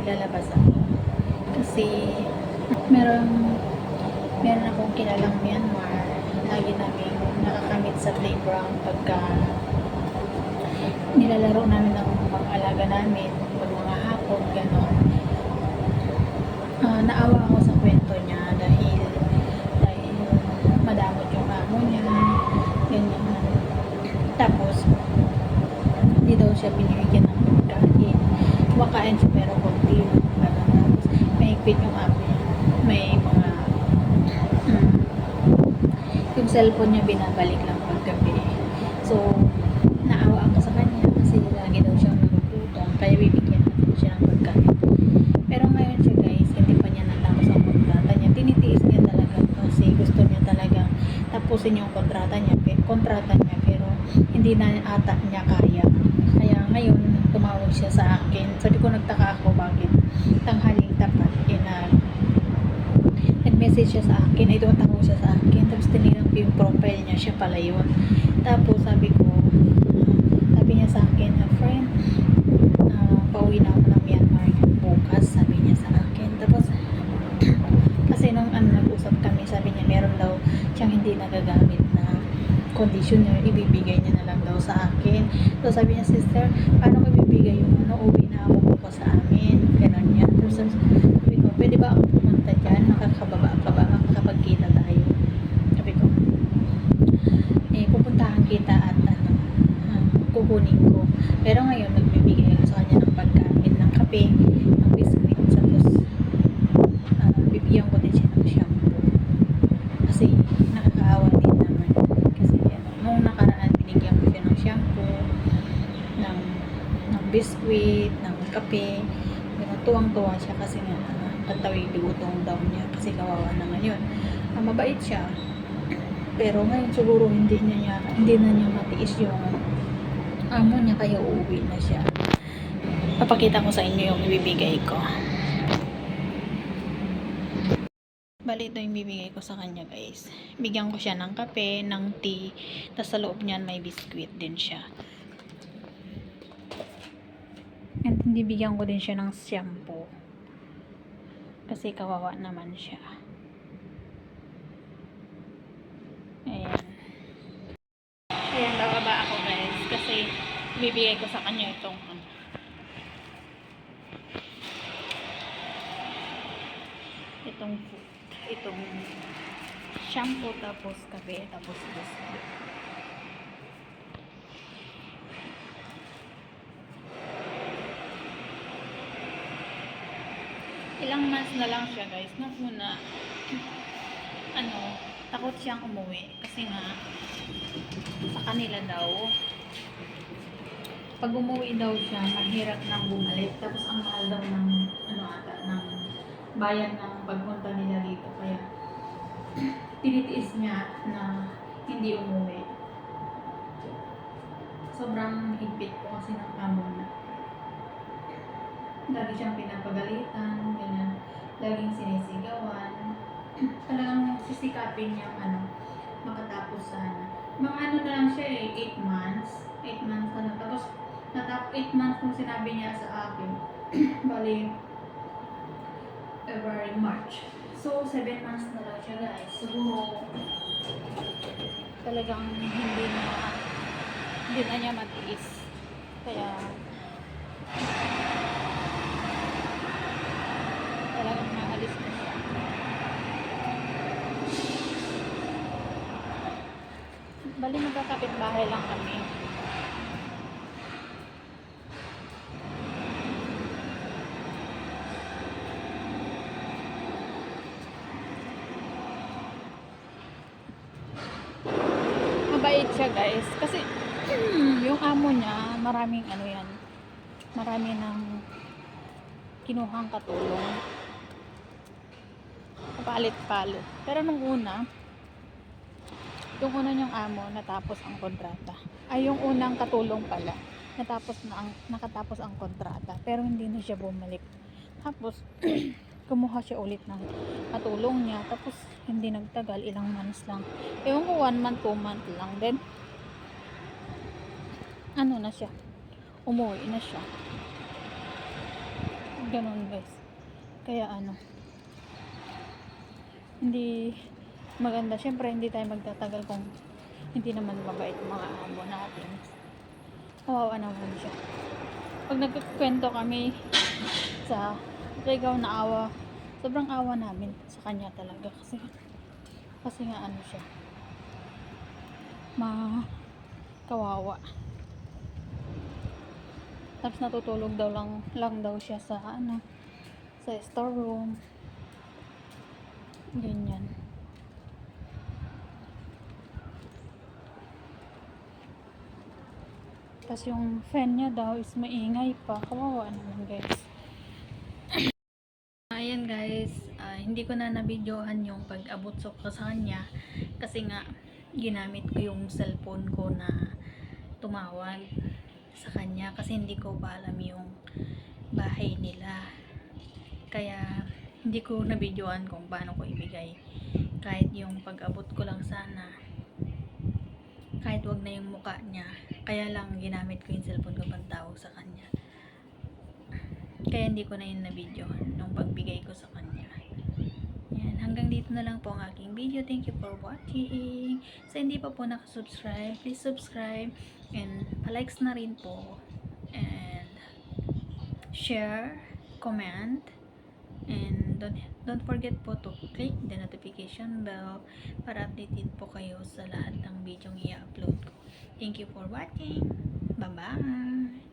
lalabas ako. Kasi meron akong kilalang Myanmar. Lagi namin nakakamit sa playground pagka nilalaro namin ng mga alaga namin pag mga hapon, gano'n. Naawa ako sa kwento niya dahil madamot yung amo niya, ganyan. Tapos hindi daw siya binibigyan ng pagkain. Kumakain siya pero konti lang. Tapos mahigpit yung amo niya. May mga yung cellphone niya binabalik lang paggabi. So naawa ako sa kanya kasi lagi daw siyang nagututong, kaya bibigyan natin siya ng pagkain. Pero ngayon siya guys, hindi pa niya natapos ang kontrata niya. Tinitiis niya talaga kasi gusto niya talaga tapusin yung kontrata niya pero hindi na ata niya kaya. Kaya ngayon tumawag siya sa akin. Sabi ko, nagtaka ako bakit tanghaling tapat nag-message siya sa akin, ay tumatawag siya sa akin, tapos tinignan ko yung profile niya, siya pala yun. Tapos sabi niya sa akin, friend, pauwi na ako ng Myanmar bukas, sabi niya sa akin. Tapos kasi nung nag-usap kami, sabi niya meron daw siyang hindi nagagamit na conditioner, ibibigay niya na lang daw sa akin. So sabi niya, sister, paano ko ibibigay yung uwi na ako bukas sa amin, gano'n niya. Tapos sabi ko, pwede ba ako pumunta dyan, makakababa ka ba, makakapagkita tayo? Sabi ko, pupuntahan kita at kukunin ko. Pero ngayon nagbibigay ako sa kanya ng pagkain, ng kape, ng biscuit, tapos bibigyan ko din siya ng shampoo kasi nakakaawa din naman. Kasi nung nakaraan binigyan ko siya ng shampoo, ng biscuit, ng kape. Tuwang-tuwa siya kasi nga patawid utong daw niya kasi kawawa naman yun. Mabait siya, pero ngayon siguro hindi na niya matiis yung amo niya, kaya uuwi na siya. Papakita ko sa inyo yung ibibigay ko. Bali, ito yung bibigay ko sa kanya guys. Bigyan ko siya ng kape, ng tea, tapos sa loob niyan may biscuit din siya. And hindi, bigyan ko din siya ng shampoo kasi kawawa naman siya. Ayan, bababa ako guys kasi bibigay ko sa kanya itong shampoo, tapos kape, tapos biscuit. Ilang months na lang siya guys. Nung una, takot siyang umuwi kasi nga sa kanila daw, pag umuwi daw siya, mahirap nang bumalik. Tapos ang mahal daw ng ng bayan ng pagpunta nila dito. Kaya tinitiis niya na hindi umuwi. Sobrang higpit po kasi ng amo na. Lagi siyang pinapagalitan, ganyan. Laging sinisigawan. Talagang sisikapin niya makatapos sana. Mga na lang siya 8 months. 8 months na lang. Tapos 8 months kung sinabi niya sa akin. Bali, February, March. So, 7 months na lang siya guys. Siguro, talagang hindi na niya matiis. Kaya, talagang maalis na siya. Bali, magkakapit bahay lang kami. Mabait siya guys kasi yung amo niya marami ng kinuhang katulong, palit-palit. Pero nung una niyang amo natapos ang kontrata, ay yung unang katulong pala nakatapos ang kontrata, pero hindi na siya bumalik. Tapos kumuha siya ulit ng katulong niya, tapos hindi nagtagal, ilang months lang, ewan ko 1 month, 2 month lang, then na siya, umuwi na siya. Ganon guys. Kaya ano, hindi maganda. Syempre hindi tayo magtatagal kung hindi naman mabait yung mga amo natin. Kawawa naman siya. Pag nagkukwento kami sa ligaw na awa, sobrang awa namin sa kanya talaga. Kasi nga ano siya, kawawa. Tapos natutulog daw lang daw siya sa ano, sa storeroom. Ganyan. Tapos yung fan niya daw is maingay pa. Kawawa naman guys. Ayan guys, hindi ko na nabidyohan yung pag-abot ko sa kanya kasi nga ginamit ko yung cellphone ko na tumawag sa kanya kasi hindi ko pa alam yung bahay nila. Kaya hindi ko nabidyohan kung paano ko ibigay. Kahit yung pag-abot ko lang sana, kahit wag na yung mukha niya, kaya lang ginamit ko yung cellphone ko pantawag sa kanya. Kaya hindi ko na yun na-videohan nung pagbigay ko sa kanya. Yan, hanggang dito na lang po ang aking video. Thank you for watching. Sa hindi pa po nakasubscribe, please subscribe and pa-likes na rin po. And share, comment, and don't forget po to click the notification bell para updated po kayo sa lahat ng video i-upload ko. Thank you for watching. Bye-bye!